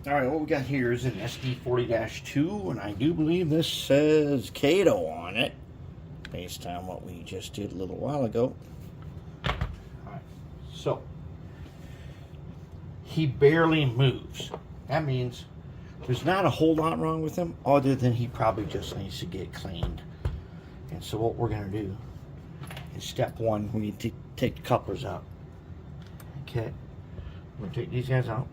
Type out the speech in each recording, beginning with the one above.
All right, what we got here is an SD40-2, and I do believe this says Kato on it, based on what we just did a little while ago. All right, so he barely moves. That means there's not a whole lot wrong with him, other than he probably just needs to get cleaned. And so what we're going to do is step one, we need to take the couplers out. Okay, we're going to take these guys out.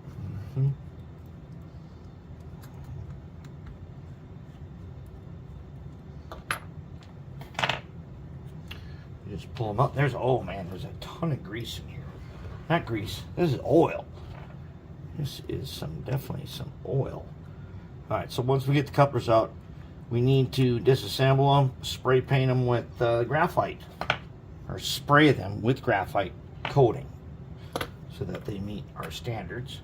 Just pull them up. There's, oh man, there's a ton of grease in here. Not grease, this is oil. This is definitely some oil. All right, so once we get the couplers out, we need to disassemble them, spray paint them with graphite, or spray them with graphite coating so that they meet our standards.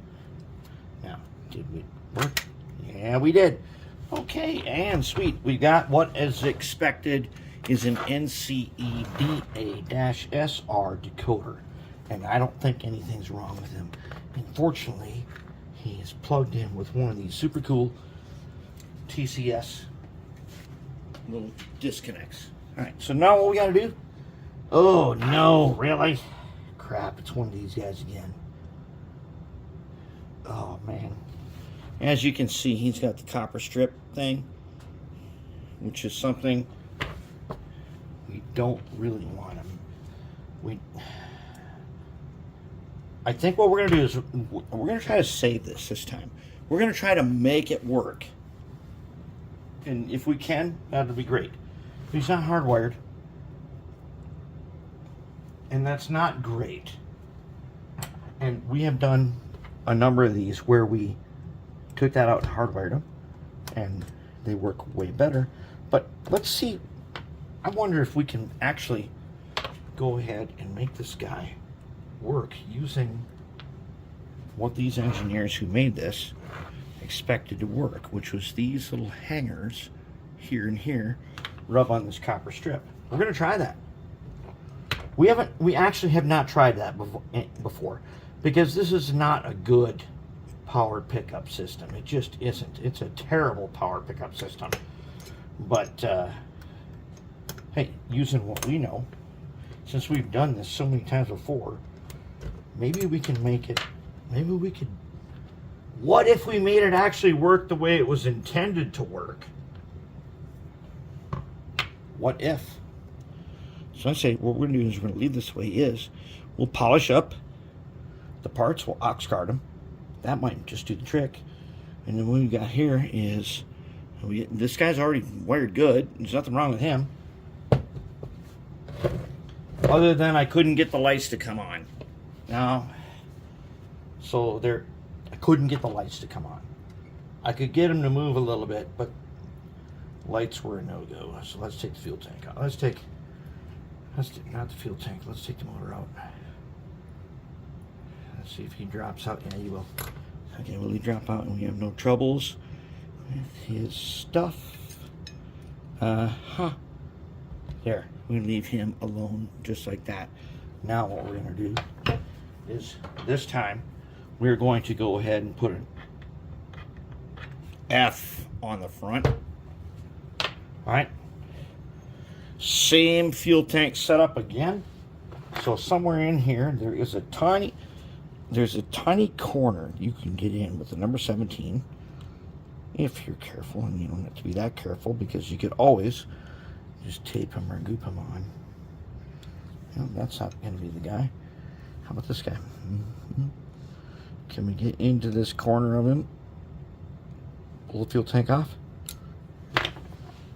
Now, did we work? Yeah, we did. Okay, and sweet. We got what is expected is an NCE DA-SR decoder. And I don't think anything's wrong with him. Unfortunately, he is plugged in with one of these super cool TCS little disconnects. Alright, so now what we gotta do? Oh no, really? Crap, it's one of these guys again. Oh man. As you can see, he's got the copper strip thing, which is something we don't really want him. I think what we're going to do is we're going to try to save this time. We're going to try to make it work. And if we can, that'll be great. He's not hardwired. And that's not great. And we have done a number of these where we took that out and hardwired them. And they work way better. But let's see. I wonder if we can actually go ahead and make this guy work using what these engineers who made this expected to work, which was these little hangers here and here rub on this copper strip. We're going to try that. We actually have not tried that before because this is not a good power pickup system. It just isn't. It's a terrible power pickup system. But hey, using what we know, since we've done this so many times before, maybe we can make it, maybe we could, what if we made it actually work the way it was intended to work? What if? So I say what we're going to do is we're going to leave this the way it is. We'll polish up the parts, we'll ox guard them. That might just do the trick. And then what we got here is, this guy's already wired good. There's nothing wrong with him. Other than I couldn't get the lights to come on. Now, so I couldn't get the lights to come on. I could get them to move a little bit, but lights were a no-go. So let's take the fuel tank out. Not the fuel tank. Let's take the motor out. Let's see if he drops out. Yeah, he will. Okay, will he drop out and we have no troubles with his stuff? There, we leave him alone just like that. Now what we're going to do is this time we're going to go ahead and put an F on the front. All right. Same fuel tank setup again. So somewhere in here there's a tiny corner you can get in with the number 17 if you're careful, and you don't have to be that careful because you could always just tape him or goop him on. No, that's not going to be the guy. How about this guy? Can we get into this corner of him? Pull the fuel tank off?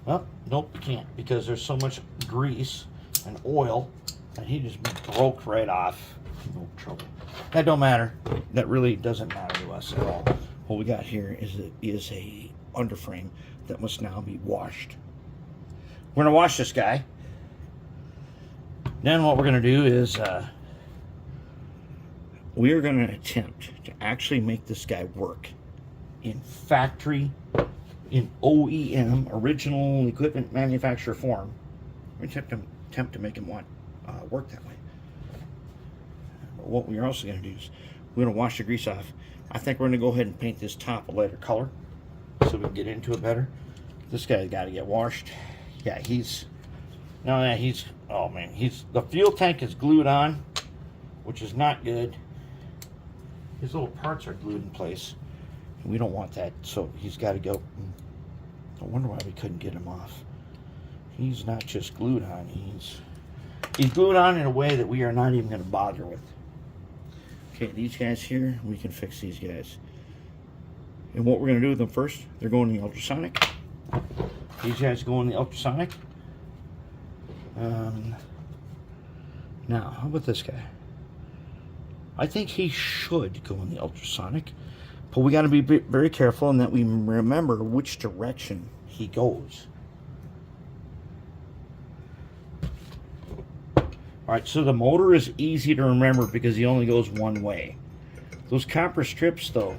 Well, nope, you can't, because there's so much grease and oil that he just broke right off. No trouble. That don't matter. That really doesn't matter to us at all. What we got here is a underframe that must now be washed. We're going to wash this guy. Then what we're going to do is we are going to attempt to actually make this guy work in factory, in OEM, original equipment manufacturer form. We're going to attempt to make him work that way. But what we're also going to do is We're going to wash the grease off. I think we're going to go ahead and paint this top a lighter color so we can get into it better. This guy's got to get washed. Yeah, oh man, the fuel tank is glued on, which is not good. His little parts are glued in place. We don't want that, so he's got to go. I wonder why we couldn't get him off. He's not just glued on, he's glued on in a way that we are not even going to bother with. Okay, these guys here, we can fix these guys. And what we're going to do with them first, they're going in the ultrasonic. These guys go in the ultrasonic. Now, how about this guy? I think he should go in the ultrasonic, but we got to be very careful in that we remember which direction he goes. Alright, so the motor is easy to remember because he only goes one way. Those copper strips, though,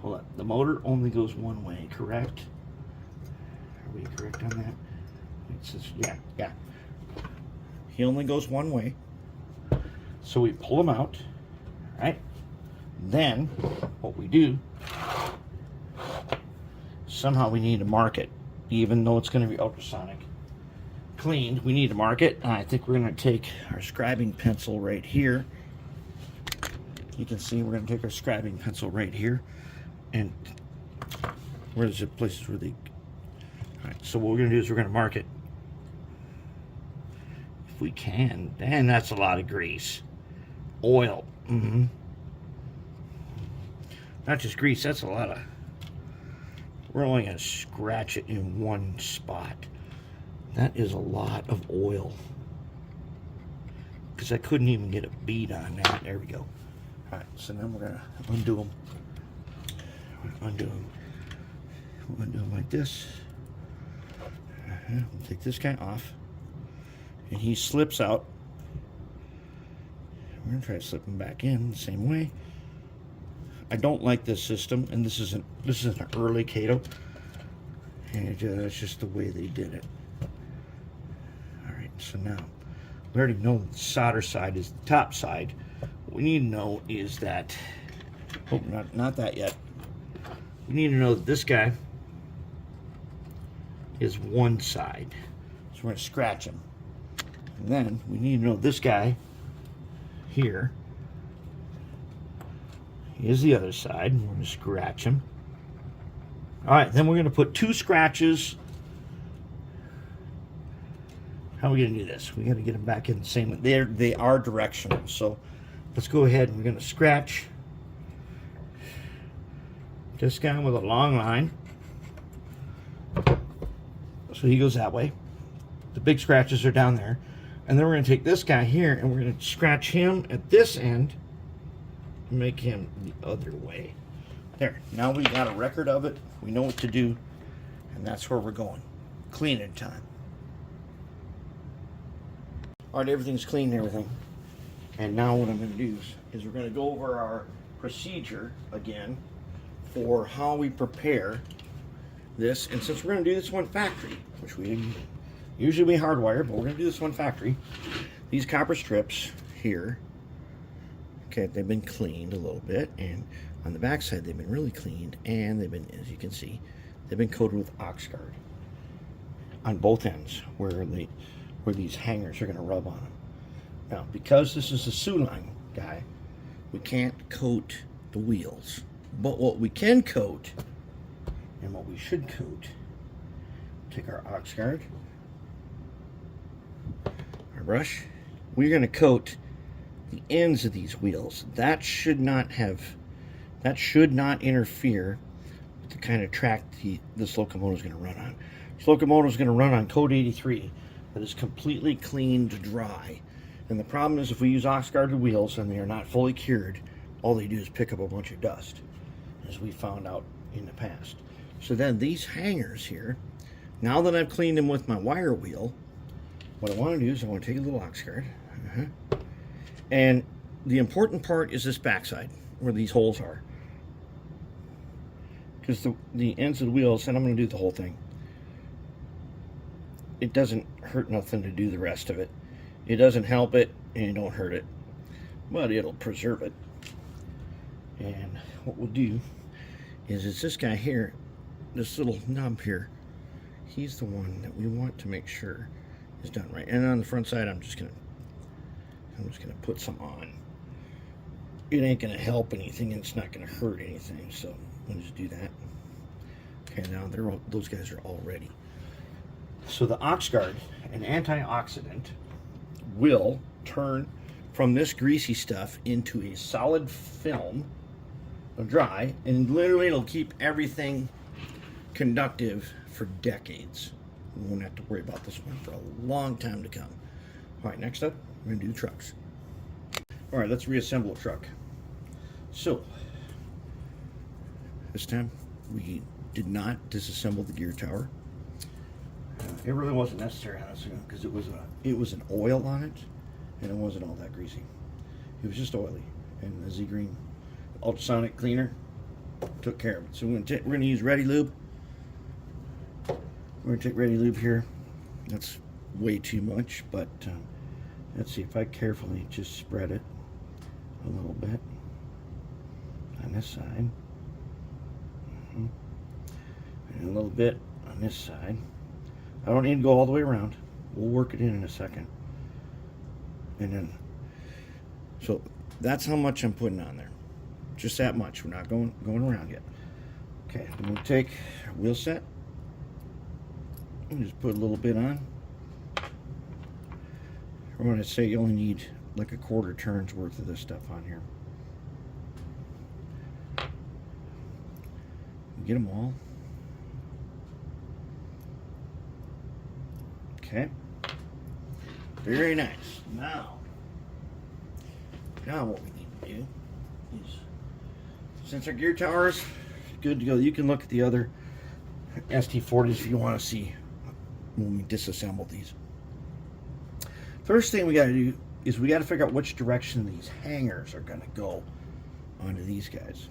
hold on, the motor only goes one way, correct? Are we correct on that? It says, yeah. He only goes one way. So we pull him out, right? Then, what we do, somehow we need to mark it, even though it's going to be ultrasonic cleaned. We need to mark it. I think we're going to take our scribing pencil right here. You can see we're going to take our scribing pencil right here, and where's the places where they... Alright, so what we're going to do is we're going to mark it. If we can. And that's a lot of grease. Oil. Not just grease, that's a lot of... We're only going to scratch it in one spot. That is a lot of oil. Because I couldn't even get a bead on that. There we go. Alright, so then we're going to undo them. Undo them. We'll undo them like this. We'll take this guy off. And he slips out. We're going to try to slip him back in the same way. I don't like this system, and this is an early Kato, and it's just the way they did it. All right, so now we already know that the solder side is the top side. What we need to know is that, oh, not that yet. We need to know that this guy is one side, so we're going to scratch him. And then we need to know this guy here is the other side. We're going to scratch him. Alright, then we're going to put two scratches. How are we going to do this? We got to get them back in the same way. They are directional. So let's go ahead and we're going to scratch this guy with a long line. So he goes that way. The big scratches are down there. And then we're going to take this guy here and we're going to scratch him at this end and make him the other way. There. Now we got a record of it. We know what to do. And that's where we're going. Cleaning time. Alright, everything's clean and everything. And now what I'm going to do is we're going to go over our procedure again for how we prepare this. And since we're going to do this one factory, which we usually we hardwire, but we're going to do this one factory. These copper strips here, okay, they've been cleaned a little bit, and on the back side they've been really cleaned, and they've been, as you can see, they've been coated with Oxguard on both ends where these hangers are going to rub on them. Now, because this is a Suline guy, we can't coat the wheels, but what we can coat, and what we should coat, take our Oxguard, our brush, we're going to coat the ends of these wheels. That should not interfere with the kind of track this locomotive is going to run on. This locomotive is going to run on code 83 that is completely cleaned dry. And the problem is if we use Oxguarded wheels and they are not fully cured, all they do is pick up a bunch of dust, as we found out in the past. So then these hangers here, now that I've cleaned them with my wire wheel, what I want to do is I want to take a little Oxguard, and the important part is this backside where these holes are, because the ends of the wheels, and I'm going to do the whole thing, it doesn't hurt nothing to do the rest of it. It doesn't help it and you don't hurt it. but it'll preserve it. And what we'll do is it's this guy here, this little knob here. He's the one that we want to make sure is done right. And on the front side, I'm just gonna put some on. It ain't gonna help anything, and it's not gonna hurt anything. So we'll just do that. Okay, now those guys are all ready. So the aux guard, an antioxidant, will turn from this greasy stuff into a solid film, dry, and literally it'll keep everything conductive for decades. We won't have to worry about this one for a long time to come. All right, next up, we're gonna do trucks. All right, let's reassemble a truck. So this time we did not disassemble the gear tower. It really wasn't necessary on this one because it was an oil on it, and it wasn't all that greasy. It was just oily, and the Z-Green ultrasonic cleaner took care of it. So we're gonna use Ready Lube. We're gonna take Ready Lube here. That's way too much, but let's see if I carefully just spread it a little bit on this side, and a little bit on this side. I don't need to go all the way around. We'll work it in a second. And then, so that's how much I'm putting on there. Just that much. We're not going around yet. Okay, I'm going to take our wheel set and just put a little bit on. I want to say you only need like a quarter turn's worth of this stuff on here. Get them all. Okay. Very nice. Now what we need to do is, since our gear tower is good to go, you can look at the other ST40s if you want to see when we disassemble these. First thing we got to do is we got to figure out which direction these hangers are going to go onto these guys.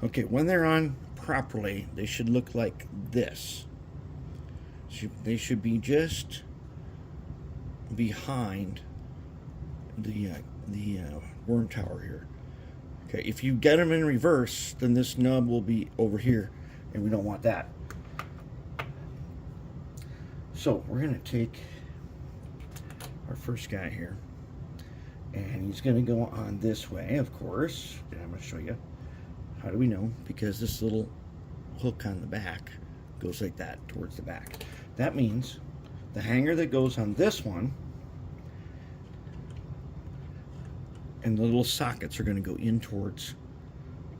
Okay, when they're on properly, they should look like this. They should be just behind the worm tower here. Okay, if you get them in reverse, then this nub will be over here, and we don't want that. So we're going to take our first guy here, and he's going to go on this way, of course. And I'm going to show you. How do we know? Because this little hook on the back goes like that towards the back. That means the hanger that goes on this one and the little sockets are going to go in towards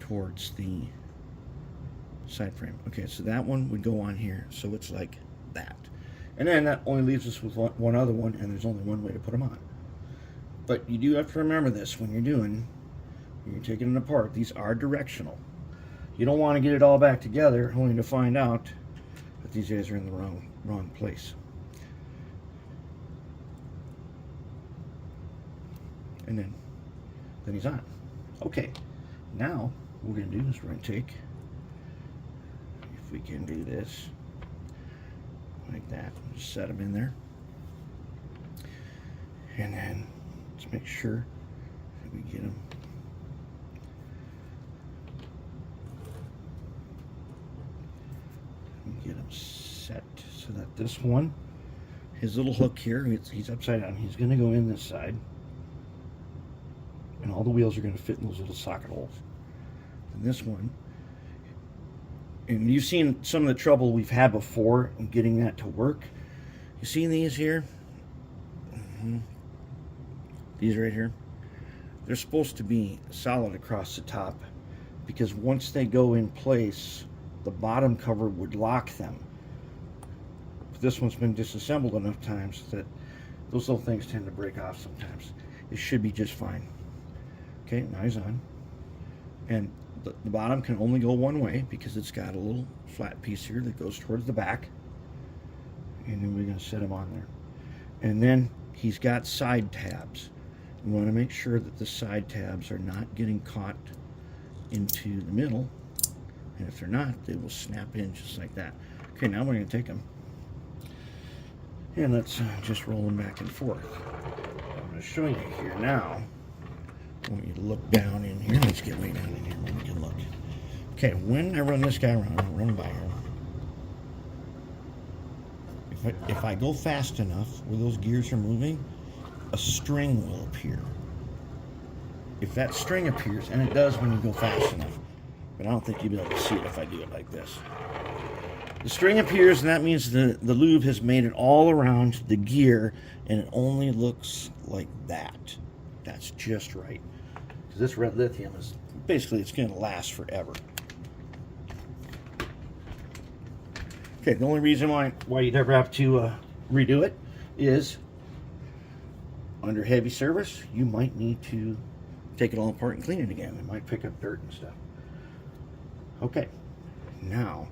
the side frame. Okay, so that one would go on here, so it's like that. And then that only leaves us with one other one, and there's only one way to put them on. But you do have to remember this when you're taking it apart. These are directional. You don't want to get it all back together only to find out that these guys are in the wrong place. And then he's on. Okay, now what we're going to do is we're going to take, if we can do this, like that, just set them in there. And then let's make sure that we get them set so that this one, his little hook here, he's upside down. He's going to go in this side, and all the wheels are going to fit in those little socket holes. And this one, and you've seen some of the trouble we've had before in getting that to work. You seen these here? These right here, they're supposed to be solid across the top, because once they go in place, the bottom cover would lock them. But this one's been disassembled enough times that those little things tend to break off sometimes. It should be just fine. Okay, now he's on. And the bottom can only go one way because it's got a little flat piece here that goes towards the back. And then we're going to set him on there. And then he's got side tabs. We want to make sure that the side tabs are not getting caught into the middle. And if they're not, they will snap in just like that. Okay, now we're going to take them. And let's just roll them back and forth. I'm going to show you here now I want you to look down in here. Let's get way down in here where we can look. Okay, when I run this guy around, I'm running by here. If I go fast enough where those gears are moving, a string will appear. If that string appears, and it does when you go fast enough, but I don't think you'll be able to see it if I do it like this. The string appears, and that means the lube has made it all around the gear, and it only looks like that. That's just right. Because this red lithium is, basically, it's going to last forever. Okay, the only reason why you'd ever have to redo it is under heavy service, you might need to take it all apart and clean it again. It might pick up dirt and stuff. Okay, now,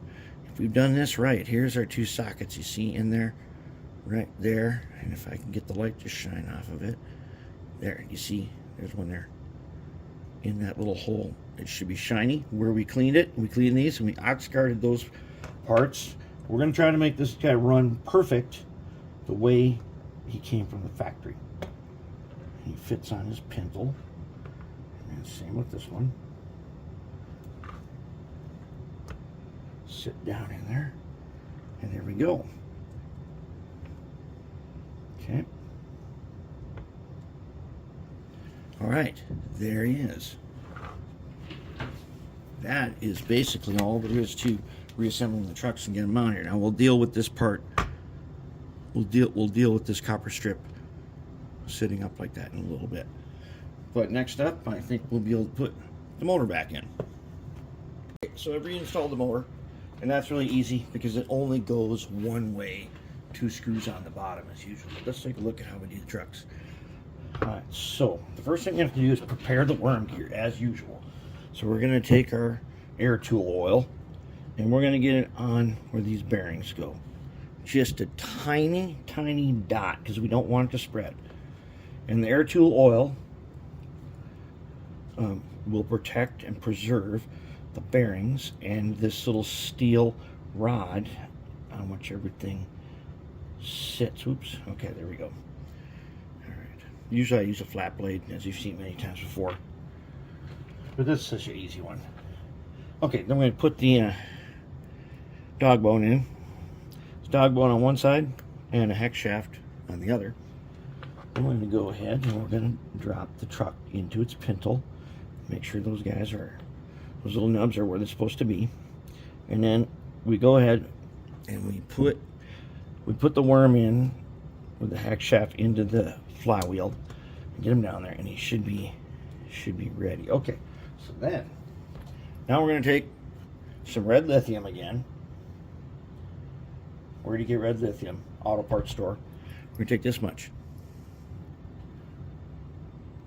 if we've done this right, here's our two sockets you see in there, right there. And if I can get the light to shine off of it, there, you see, there's one there. In that little hole, it should be shiny. Where we cleaned it, we cleaned these, and we ox guarded those parts. We're going to try to make this guy run perfect the way he came from the factory. He fits on his pintle. And same with this one. Sit down in there. And there we go. Okay. All right. There he is. That is basically all there is to reassembling the trucks and get them mounted. Now we'll deal with this part. We'll deal with this copper strip sitting up like that in a little bit. But next up, I think we'll be able to put the motor back in. Okay, so I've reinstalled the motor, and that's really easy because it only goes one way. 2 screws on the bottom as usual. Let's take a look at how we do the trucks. All right, so the first thing you have to do is prepare the worm gear as usual. So we're going to take our air tool oil, and we're going to get it on where these bearings go. Just a tiny, tiny dot because we don't want it to spread. And the air tool oil will protect and preserve the bearings and this little steel rod on which everything sits. Oops. Okay, there we go. All right. Usually I use a flat blade, as you've seen many times before. But this is such an easy one. Okay, then we're going to put the dog bone in. It's dog bone on one side and a hex shaft on the other. Then we're going to go ahead and we're going to drop the truck into its pintle. Make sure those those little nubs are where they're supposed to be. And then we go ahead and we put the worm in with the hex shaft into the flywheel and get him down there, and he should be ready. Okay, so then now we're going to take some red lithium again. Where do you get red lithium? Auto parts store. We're going to take this much.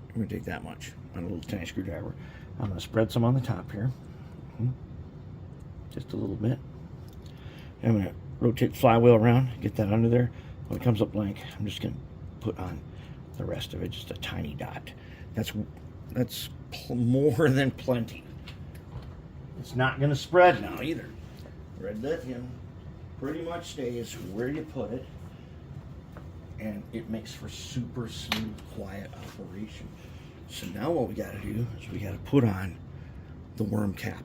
We're going to take that much on a little tiny screwdriver. I'm going to spread some on the top here. Just a little bit. And I'm going to rotate the flywheel around, get that under there. When it comes up blank, I'm just going to put on the rest of it, just a tiny dot. That's more than plenty. It's not going to spread now either. Red lithium pretty much stays where you put it, and it makes for super smooth, quiet operation. So now what we got to do is we got to put on the worm cap.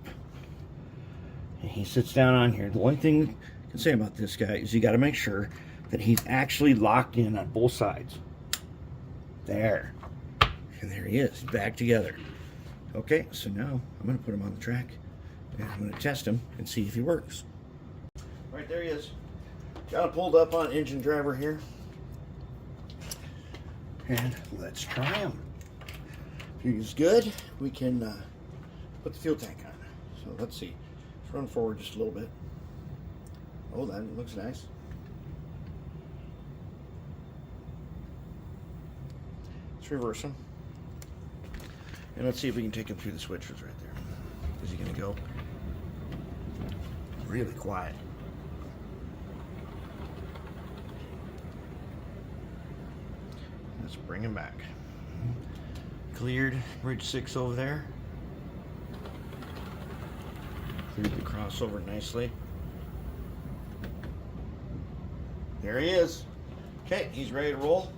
And he sits down on here. The only thing I can say about this guy is you got to make sure that he's actually locked in on both sides. There. And there he is, back together. Okay, so now I'm going to put him on the track, and I'm going to test him and see if he works. Right, there he is. Got it pulled up on engine driver here. And let's try him. If he's good, we can put the fuel tank on. So let's see. Let's run forward just a little bit. Oh, that looks nice. Let's reverse him. And let's see if we can take him through the switches right there. Is he going to go? Really quiet. Let's bring him back. Cleared bridge 6 over there. Cleared the crossover nicely. There he is. Okay, he's ready to roll.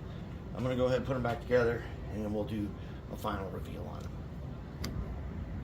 I'm going to go ahead and put him back together, and then we'll do a final reveal on it.